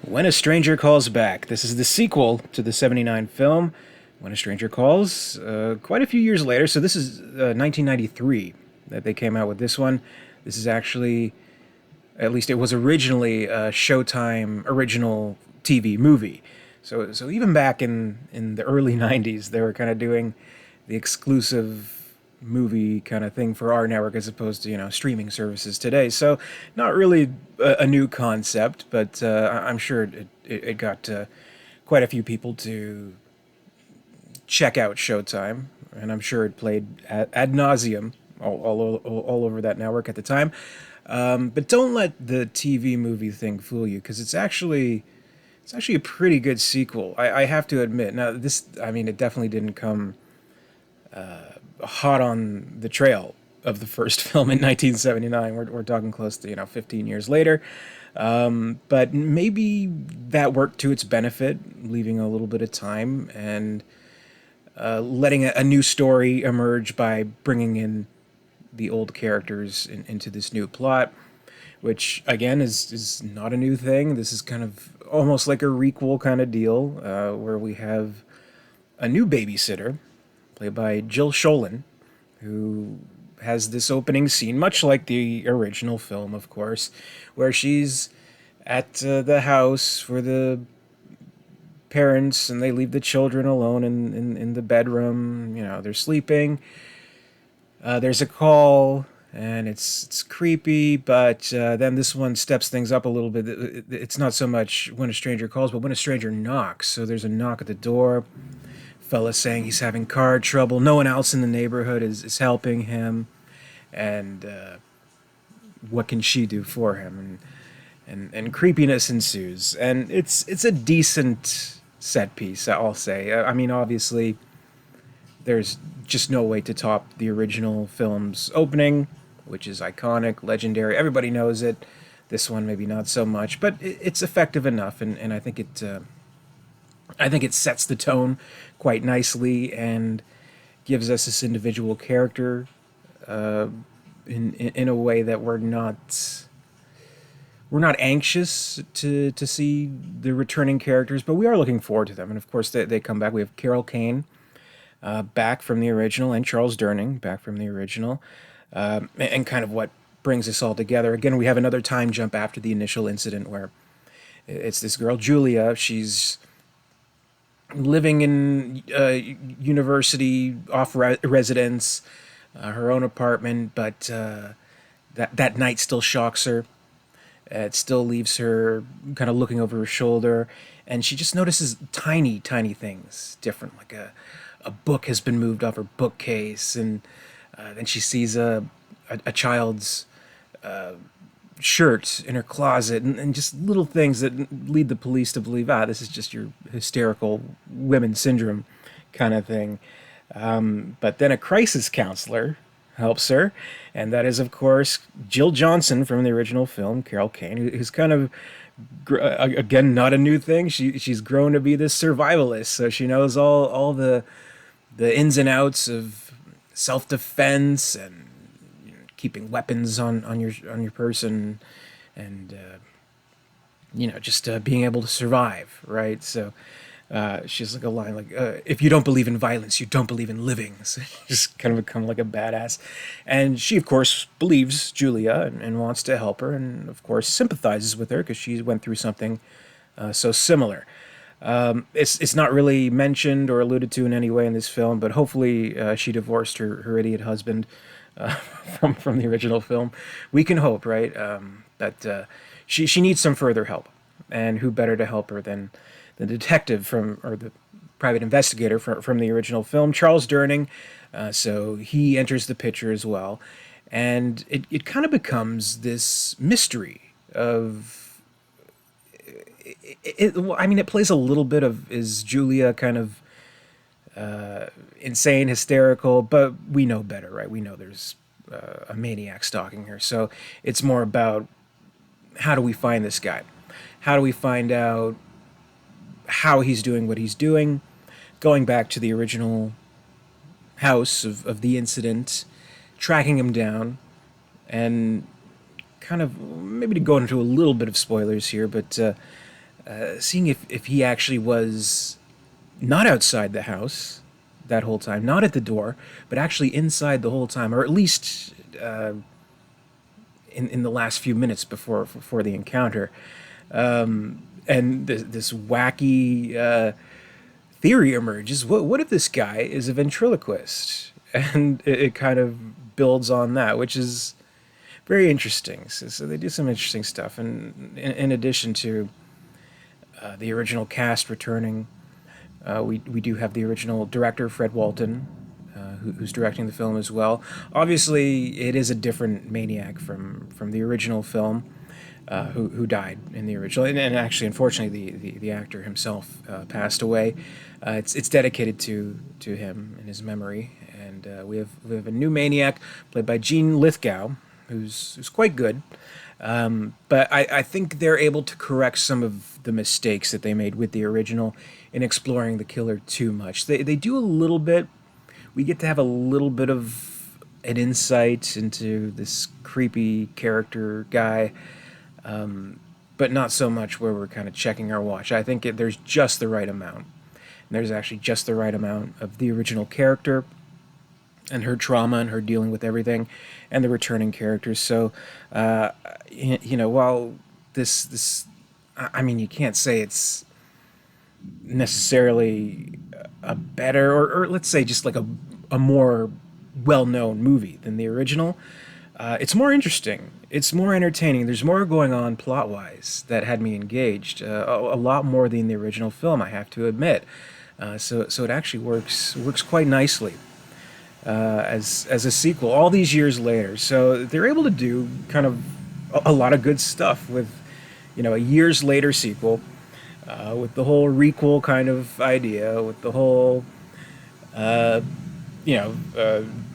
When a Stranger Calls Back. This is the sequel to the 79 film, When a Stranger Calls, quite a few years later. So this is 1993 that they came out with this one. This is actually, at least it was originally a Showtime original TV movie. So even back in the early 90s, they were kind of doing the exclusive movie kind of thing for our network as opposed to streaming services today. So not really a new concept, but I'm sure it got quite a few people to check out Showtime, and I'm sure it played ad nauseum all over that network at the time. But don't let the TV movie thing fool you, because it's actually a pretty good sequel. I have to admit. Now this, I mean, it definitely didn't come hot on the trail of the first film in 1979. We're talking close to 15 years later, but maybe that worked to its benefit, leaving a little bit of time and letting a new story emerge by bringing in the old characters into this new plot, which again is not a new thing. This is kind of almost like a requel kind of deal, where we have a new babysitter played by Jill Schoelen, who has this opening scene, much like the original film, of course, where she's at the house for the parents and they leave the children alone in the bedroom. They're sleeping. There's a call, and it's creepy, but then this one steps things up a little bit. It's not so much when a stranger calls, but when a stranger knocks. So there's a knock at the door. Fella saying he's having car trouble. No one else in the neighborhood is helping him, and what can she do for him? And creepiness ensues, and it's a decent set piece, I'll say. I mean, obviously, there's just no way to top the original film's opening, which is iconic, legendary. Everybody knows it. This one maybe not so much, but it's effective enough, and I think it sets the tone quite nicely and gives us this individual character in a way that we're not anxious to see the returning characters, but we are looking forward to them. And of course, they come back. We have Carol Kane back from the original, and Charles Durning back from the original, and kind of what brings us all together. Again, we have another time jump after the initial incident where it's this girl Julia. She's living in university off residence, her own apartment, but that night still shocks her. It still leaves her kind of looking over her shoulder, and she just notices tiny, tiny things different, like a book has been moved off her bookcase, and then she sees a child's shirt in her closet, and just little things that lead the police to believe, this is just your hysterical women syndrome kind of thing. But then a crisis counselor helps her, and that is, of course, Jill Johnson from the original film, Carol Kane, who's kind of again not a new thing. She's grown to be this survivalist, so she knows all the ins and outs of self defense and keeping weapons on your person, and just being able to survive, right? So she's like a line like, "If you don't believe in violence, you don't believe in living." So she's kind of become like a badass, and she of course believes Julia and wants to help her, and of course sympathizes with her because she went through something so similar. It's not really mentioned or alluded to in any way in this film, but hopefully she divorced her idiot husband uh, from the original film. We can hope, right? That she needs some further help, and who better to help her than the detective or the private investigator from the original film, Charles Durning. So he enters the picture as well, and it kind of becomes this mystery of I mean, it plays a little bit of, is Julia kind of insane, hysterical, but we know better, right? We know there's a maniac stalking her. So it's more about, how do we find this guy? How do we find out how he's doing what he's doing? Going back to the original house of the incident, tracking him down, and kind of maybe to go into a little bit of spoilers here, but seeing if he actually was not outside the house that whole time, not at the door, but actually inside the whole time, or at least in the last few minutes before the encounter. And this wacky theory emerges. What if this guy is a ventriloquist? And it kind of builds on that, which is very interesting. So they do some interesting stuff. And in addition to the original cast returning, we do have the original director, Fred Walton, who's directing the film as well. Obviously, it is a different Maniac from the original film, who died in the original, and actually, unfortunately, the actor himself passed away. It's dedicated to him in his memory, and we have a new Maniac played by Gene Lithgow, who's quite good. But I think they're able to correct some of the mistakes that they made with the original in exploring the killer too much. They do a little bit. We get to have a little bit of an insight into this creepy character guy, but not so much where we're kind of checking our watch. I think there's just the right amount. And there's actually just the right amount of the original character and her trauma and her dealing with everything, and the returning characters. So, while this, I mean, you can't say it's necessarily a better, or let's say just like a more well-known movie than the original. It's more interesting. It's more entertaining. There's more going on plot-wise that had me engaged. A lot more than the original film, I have to admit. So it actually works quite nicely as a sequel all these years later. So they're able to do kind of a lot of good stuff with, a years later sequel, with the whole requel kind of idea, with the whole,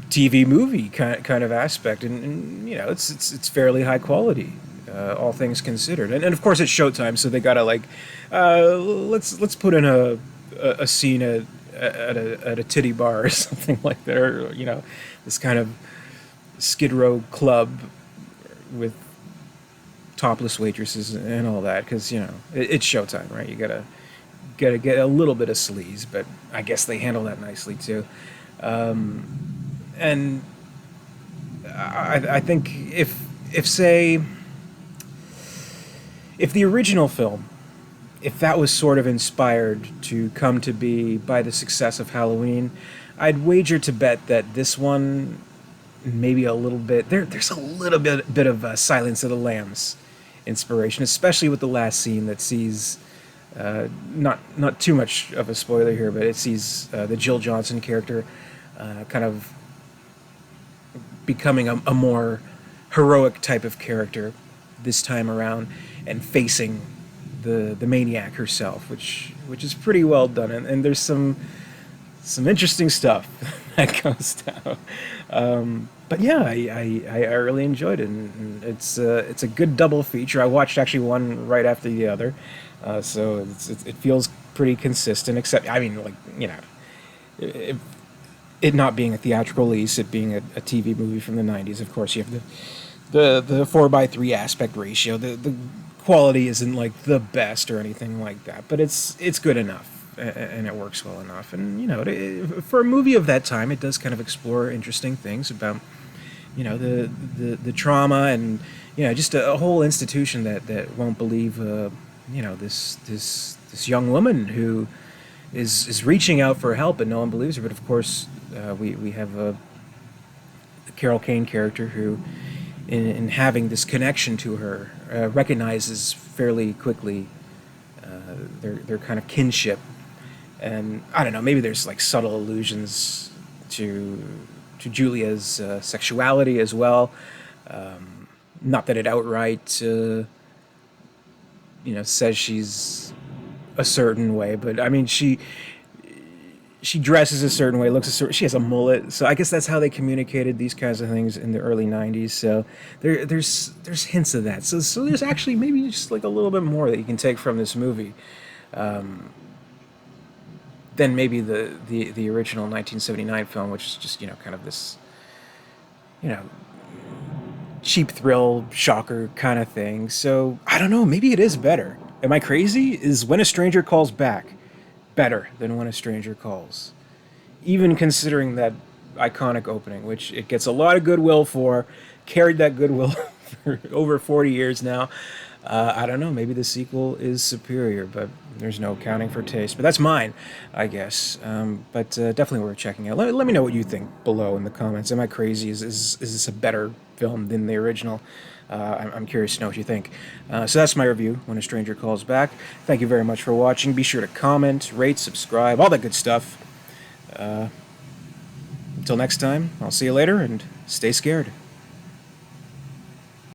TV movie kind of aspect, and it's fairly high quality, all things considered, and of course it's Showtime, so they gotta like, let's put in a scene at a titty bar or something like that, or this kind of Skid Row club with topless waitresses and all that, because it's Showtime, right? You gotta get a little bit of sleaze, but I guess they handle that nicely too. And I think if say if the original film, if that was sort of inspired to come to be by the success of Halloween, I'd wager to bet that this one maybe a little bit there's a little bit of Silence of the Lambs inspiration, especially with the last scene that sees, not too much of a spoiler here, but it sees the Jill Johnson character kind of becoming a more heroic type of character this time around, and facing the maniac herself, which is pretty well done, and there's some interesting stuff that goes down. But yeah, I really enjoyed it, and it's a good double feature. I watched actually one right after the other, so it feels pretty consistent. Except, I mean, like, it not being a theatrical release, it being a TV movie from the '90s. Of course, you have the 4:3 aspect ratio. The quality isn't like the best or anything like that, but it's good enough, and it works well enough. And for a movie of that time, it does kind of explore interesting things about the trauma, and just a whole institution that won't believe this young woman who is reaching out for help, and no one believes her. But of course, we have a Carol Kane character who, in having this connection to her, recognizes fairly quickly their kind of kinship, and I don't know, maybe there's like subtle allusions to Julia's sexuality as well. Not that it outright says she's a certain way, but I mean she dresses a certain way, looks a certain. She has a mullet, so I guess that's how they communicated these kinds of things in the early '90s. So there's hints of that. So there's actually maybe just like a little bit more that you can take from this movie, than maybe the original 1979 film, which is just kind of this cheap thrill shocker kind of thing. So I don't know, maybe it is better. Am I crazy? Is When a Stranger Calls Back better than When a Stranger Calls? Even considering that iconic opening, which it gets a lot of goodwill for, carried that goodwill for over 40 years now. I don't know, maybe the sequel is superior, but there's no accounting for taste. But that's mine, I guess. But definitely worth checking out. Let me know what you think below in the comments. Am I crazy? Is this a better film than the original? I'm curious to know what you think. So that's my review, When a Stranger Calls Back. Thank you very much for watching. Be sure to comment, rate, subscribe, all that good stuff. Until next time, I'll see you later, and stay scared.